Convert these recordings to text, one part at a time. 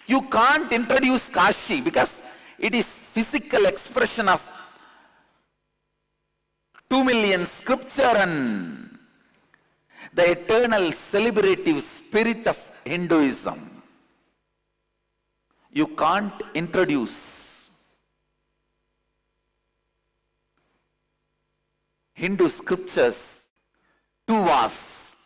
You can't introduce Kashi because it is physical expression of 2 million scripture and the eternal celebrative spirit of Hinduism. You can't introduce Hindu scriptures too vast.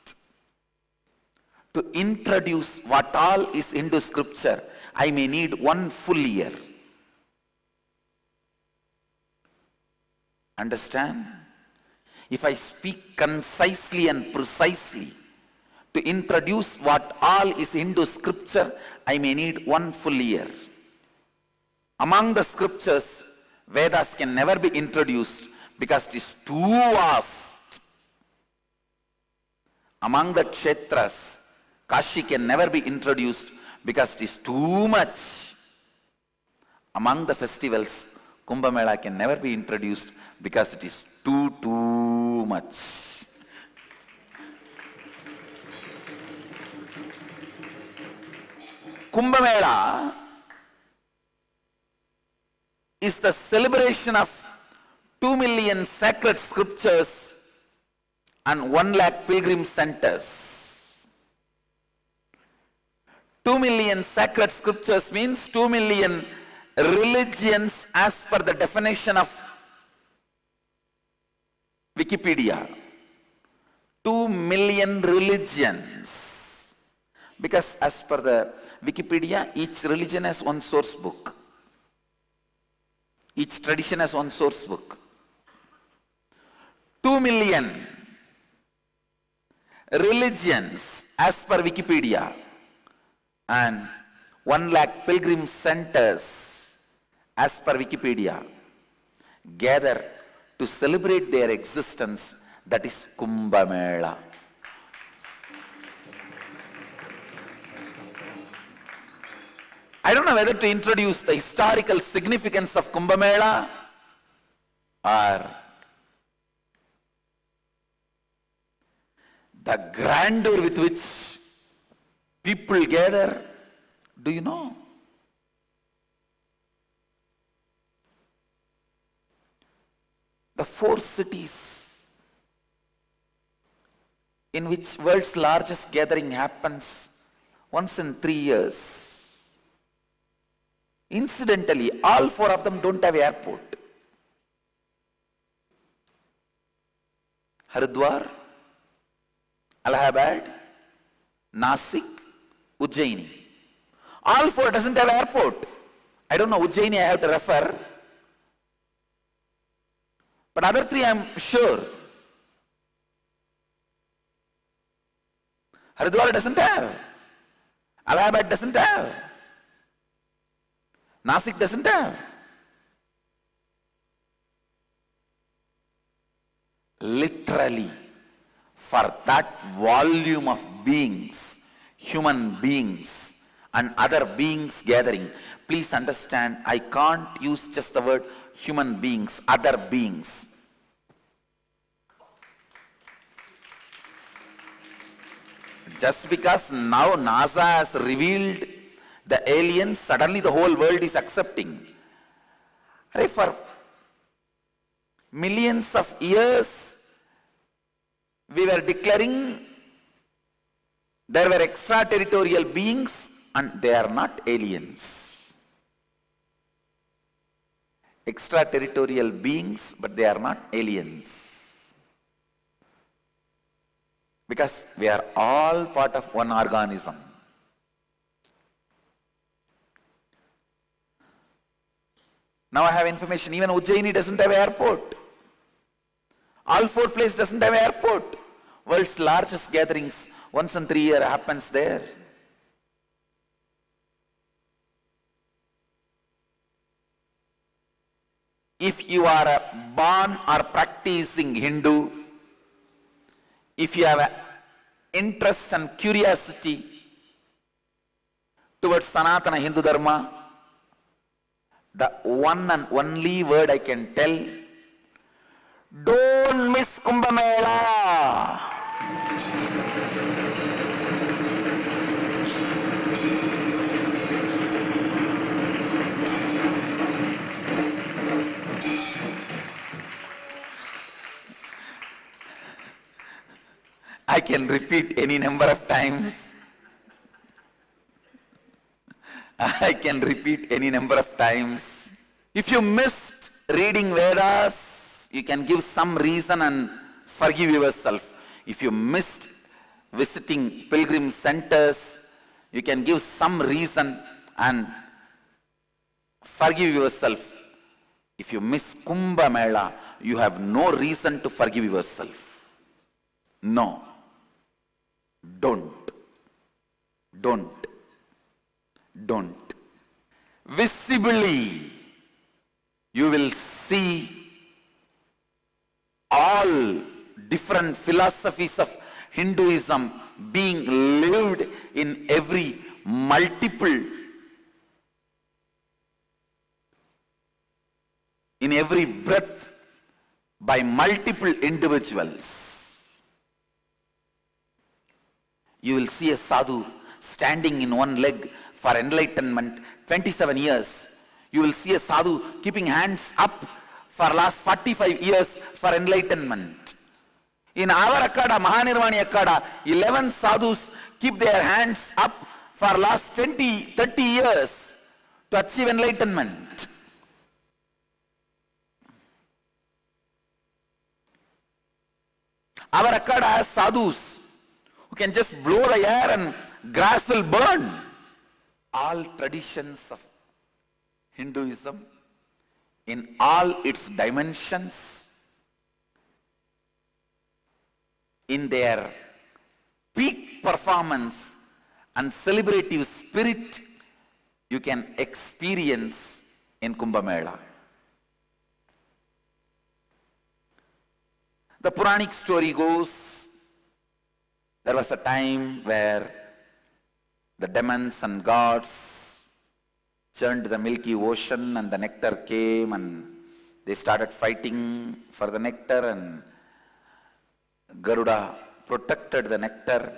To introduce what all is Hindu scripture, I may need 1 full year. Understand? If I speak concisely and precisely to introduce what all is Hindu scripture, I may need 1 full year. Among the scriptures, Vedas can never be introduced because it is too vast. Among the Kshetras, Kashi can never be introduced because it is too much. Among the festivals, Kumbh Mela can never be introduced because it is too much. Kumbh Mela is the celebration of 2 million sacred scriptures and 1 lakh pilgrim centers. 2 million sacred scriptures means 2 million religions as per the definition of Wikipedia. 2 million religions. Because as per the Wikipedia, each religion has 1 source book. Each tradition has 1 source book. 2 million religions as per Wikipedia and 1 lakh pilgrim centers as per Wikipedia gather to celebrate their existence, that is Kumbh Mela. I don't know whether to introduce the historical significance of Kumbh Mela or the grandeur with which people gather. Do you know? The 4 cities in which world's largest gathering happens once in 3 years. Incidentally, all 4 of them don't have airport. Haridwar, Allahabad, Nasik, Ujjaini. All 4 doesn't have airport. I don't know, Ujjaini I have to refer. But other 3 I am sure. Haridwar doesn't have. Allahabad doesn't have. Nasik doesn't have. Literally, for that volume of beings, human beings and other beings gathering, please understand, I can't use just the word human beings, other beings. Just because now NASA has revealed the aliens, suddenly the whole world is accepting. For millions of years, we were declaring there were extraterritorial beings and they are not aliens. Extraterritorial beings, but they are not aliens. Because we are all part of one organism. Now I have information, even Ujjaini doesn't have airport. All 4 places doesn't have airport. World's largest gatherings once in 3 years happens there. If you are a born or practicing Hindu, if you have an interest and curiosity towards Sanatana Hindu Dharma, the one and only word I can tell, don't miss Kumbh Mela. I can repeat any number of times. I can repeat any number of times. If you missed reading Vedas, you can give some reason and forgive yourself. If you missed visiting pilgrim centers, you can give some reason and forgive yourself. If you miss Kumbh Mela, you have no reason to forgive yourself. No. Don't. Visibly, you will see all different philosophies of Hinduism being lived in every multiple, in every breath by multiple individuals. You will see a sadhu standing in one leg for enlightenment 27 years. You will see a sadhu keeping hands up for last 45 years for enlightenment. In our Akada, Mahanirvani Akada, 11 sadhus keep their hands up for last 20, 30 years to achieve enlightenment. Our Akada has sadhus who can just blow the air and grass will burn. All traditions of Hinduism, in all its dimensions, in their peak performance and celebrative spirit, you can experience in Kumbh Mela. The Puranic story goes, there was a time where the demons and gods churned the milky ocean and the nectar came and they started fighting for the nectar, and Garuda protected the nectar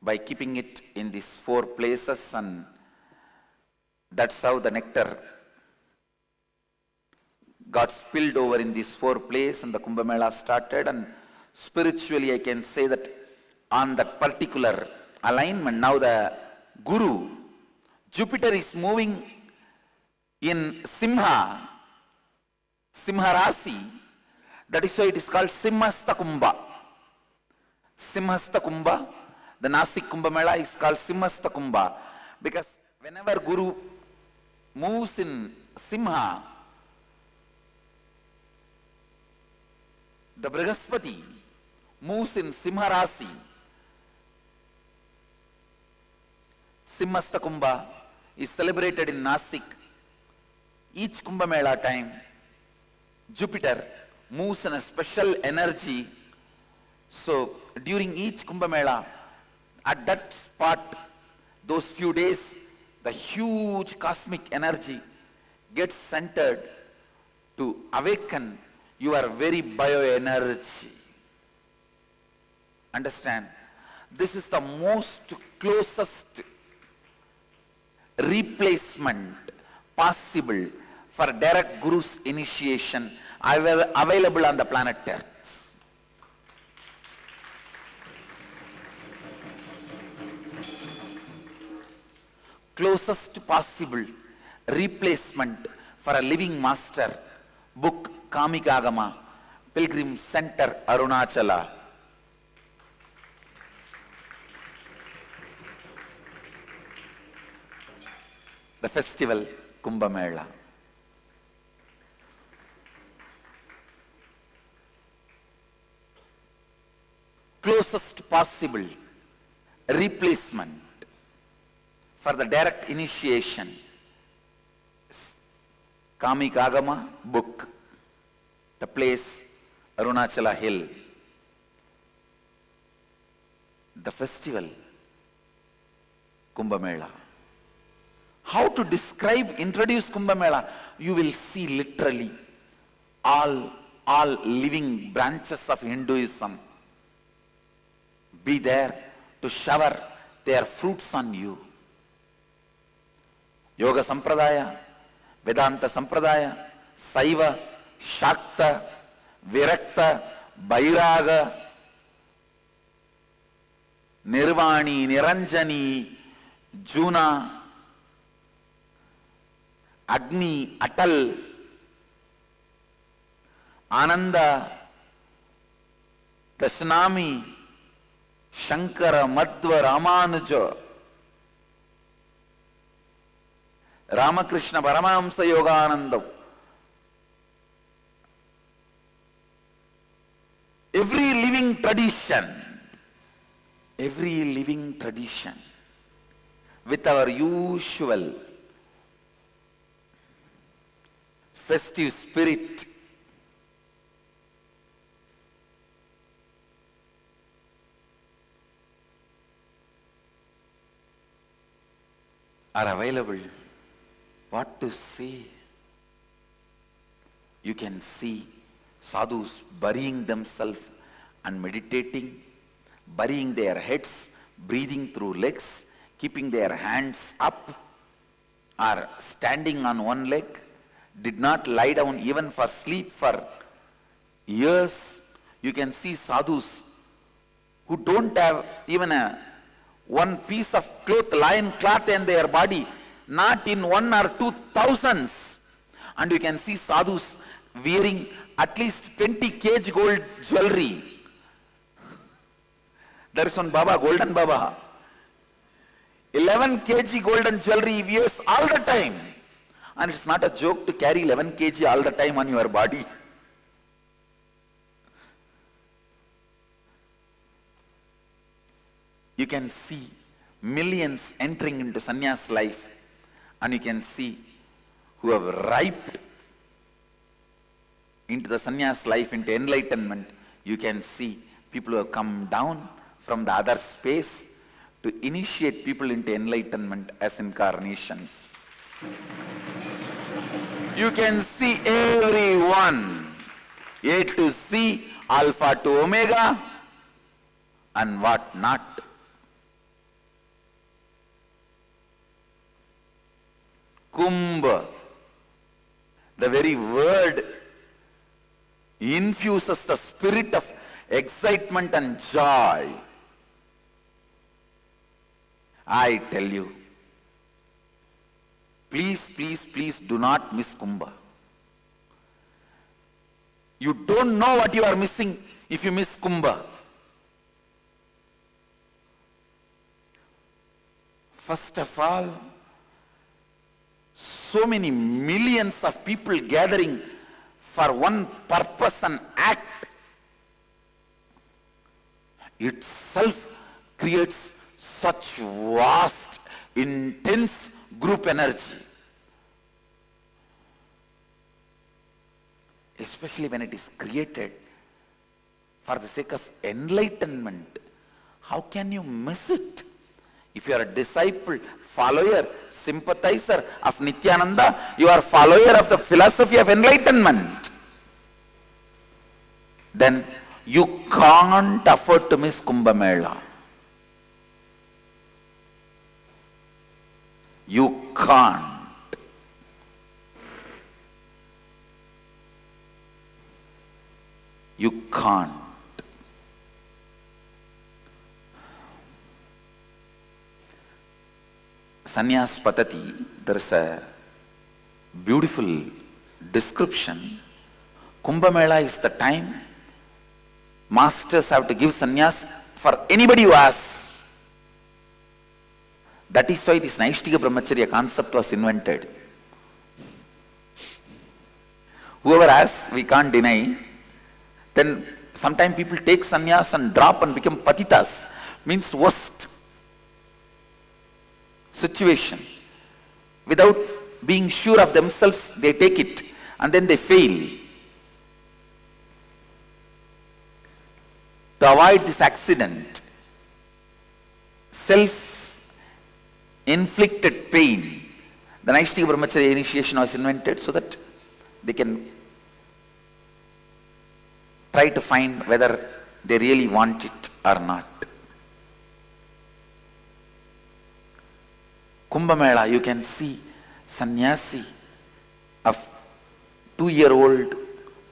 by keeping it in these 4 places, and that's how the nectar got spilled over in these 4 places and the Kumbh Mela started. And spiritually I can say that on that particular alignment, now the Guru, Jupiter is moving in Simha Rasi. That is why it is called Simhastha Kumbha. Simhastha Kumbha, the Nasik Kumbh Mela is called Simhastha Kumbha, because whenever Guru moves in Simha, the Brihaspati moves in Simha Rasi. Simhastha Kumbha is celebrated in Nasik. Each Kumbh Mela time, Jupiter moves in a special energy. So during each Kumbh Mela, at that spot, those few days, the huge cosmic energy gets centered to awaken your very bioenergy. Understand? This is the most closest replacement possible for direct Guru's initiation available on the planet Earth. Closest possible replacement for a living master, book Kamika Agama, Pilgrim Center, Arunachala. The festival Kumbh Mela. Closest possible replacement for the direct initiation. Kamika Agama book, the place Arunachala Hill. The festival Kumbh Mela. How to describe, introduce Kumbh Mela? You will see literally all living branches of Hinduism be there to shower their fruits on you. Yoga Sampradaya, Vedanta Sampradaya, Saiva, Shakta, Virakta, Vairaga, Nirvani, Niranjani, Juna, Agni, Atal, Ananda, Dashanami, Shankara, Madhva, Ramanuja, Ramakrishna, Paramahamsa Yogananda. Every living tradition with our usual festive spirit are available. What to see? You can see sadhus burying themselves and meditating, burying their heads, breathing through legs, keeping their hands up, or standing on one leg, did not lie down even for sleep for years. You can see sadhus who don't have even one piece of cloth, lion cloth in their body, not in 1 or 2 thousands. And you can see sadhus wearing at least 20 kg gold jewelry. There is one Baba, Golden Baba. 11 kg golden jewelry he wears all the time. And it's not a joke to carry 11 kg all the time on your body. You can see millions entering into sannyas life, and you can see who have riped into the sannyas life, into enlightenment. You can see people who have come down from the other space to initiate people into enlightenment as incarnations. You can see everyone, A to Z, Alpha to Omega, and what not. Kumbha, the very word infuses the spirit of excitement and joy. I tell you, please, please, please do not miss Kumbha. You don't know what you are missing if you miss Kumbha. First of all, so many millions of people gathering for one purpose and act itself creates such vast, intense group energy. Especially when it is created for the sake of enlightenment. How can you miss it? If you are a disciple, follower, sympathizer of Nityananda, you are follower of the philosophy of enlightenment. Then you can't afford to miss Kumbh Mela. You can't. You can't. Sannyas Patati, there is a beautiful description. Kumbh Mela is the time masters have to give sannyas for anybody who asks. That is why this Naishtika Brahmacharya concept was invented. Whoever asks, we can't deny. Then sometimes people take sannyas and drop and become patitas, means worst situation. Without being sure of themselves, they take it and then they fail. To avoid this accident, self-inflicted pain, the Naishtika Brahmacharya initiation was invented so that they can try to find whether they really want it or not. Kumbh Mela, you can see sannyasi of 2-year-old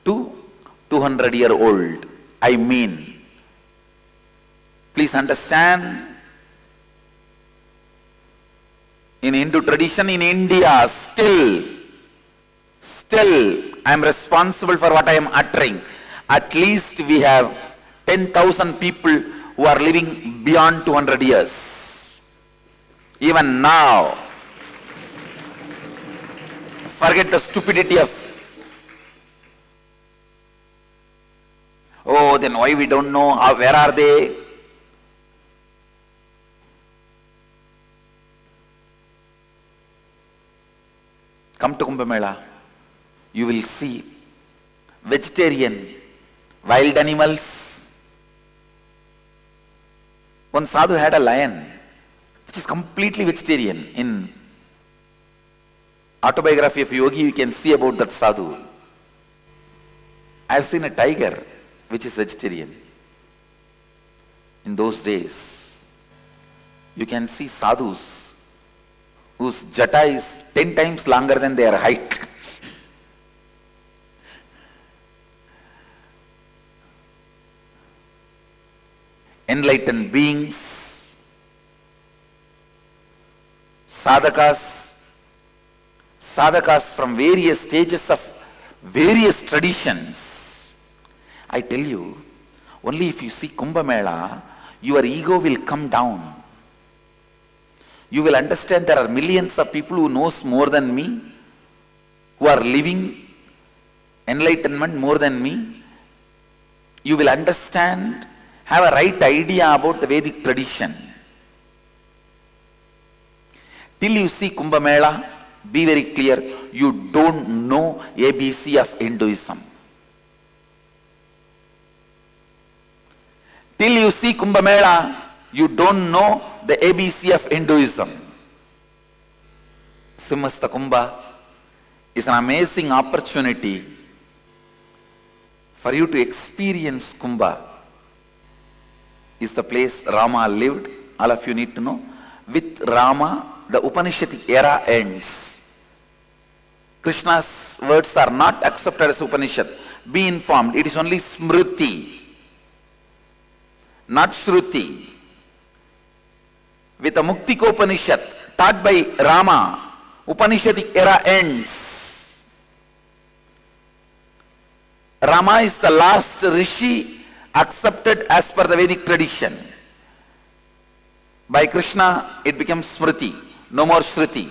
to 200-year-old. I mean, Please understand, in Hindu tradition in India, still I am responsible for what I am uttering. At least we have 10,000 people who are living beyond 200 years. Even now, forget the stupidity of, oh, then why we don't know, where are they? Come to Kumbh Mela, you will see vegetarian, wild animals. One sadhu had a lion, which is completely vegetarian. In Autobiography of Yogi, you can see about that sadhu. I have seen a tiger, which is vegetarian. In those days, you can see sadhus whose jata is 10 times longer than their height. Enlightened beings, sadhakas from various stages of various traditions. I tell you, only if you see Kumbh Mela, your ego will come down. You will understand there are millions of people who knows more than me, who are living enlightenment more than me. You will understand, have a right idea about the Vedic tradition. Till you see Kumbh Mela, be very clear, you don't know ABC of Hinduism. Till you see Kumbh Mela, you don't know the ABC of Hinduism. Simhastha Kumbha is an amazing opportunity for you to experience Kumbha. Is the place Rama lived, all of you need to know. With Rama, the Upanishadic era ends. Krishna's words are not accepted as Upanishad. Be informed, it is only Smriti, not Shruti. With the Muktikopanishad taught by Rama, Upanishadic era ends. Rama is the last Rishi accepted as per the Vedic tradition. By Krishna, it becomes Smriti, no more Shruti.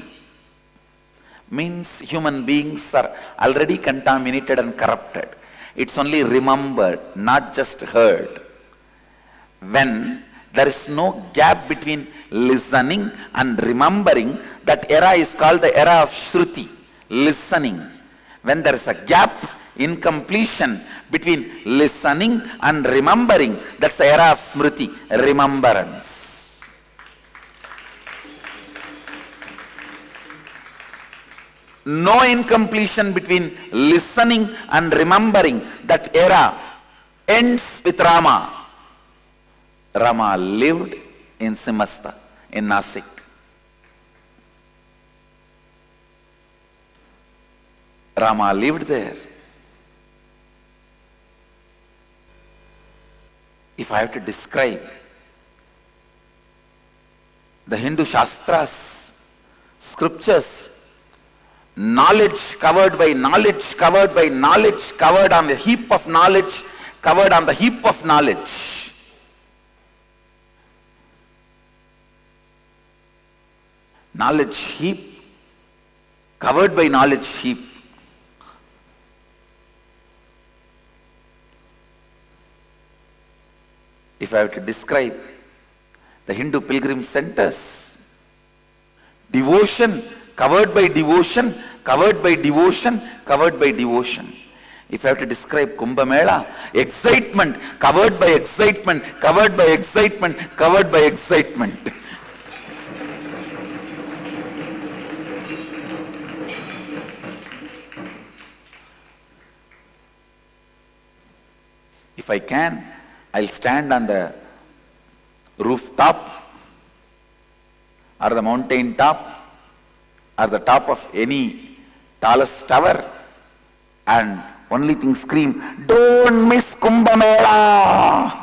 Means human beings are already contaminated and corrupted. It's only remembered, not just heard. When there is no gap between listening and remembering, that era is called the era of Shruti, listening. When there is a gap, incompletion between listening and remembering, that's the era of Smriti, remembrance. No incompletion between listening and remembering, that era ends with Rama. Rama lived in Simhastha, in Nasik. Rama lived there. If I have to describe the Hindu Shastras, scriptures, knowledge covered by knowledge, covered by knowledge, covered on the heap of knowledge, covered on the heap of knowledge. Knowledge heap, covered by knowledge heap. If I have to describe the Hindu pilgrim centers, devotion, covered by devotion, covered by devotion, covered by devotion. If I have to describe Kumbh Mela, excitement, covered by excitement, covered by excitement, covered by excitement. If I can, I'll stand on the rooftop or the mountain top or the top of any tallest tower and only thing scream, "Don't miss Kumbh Mela!"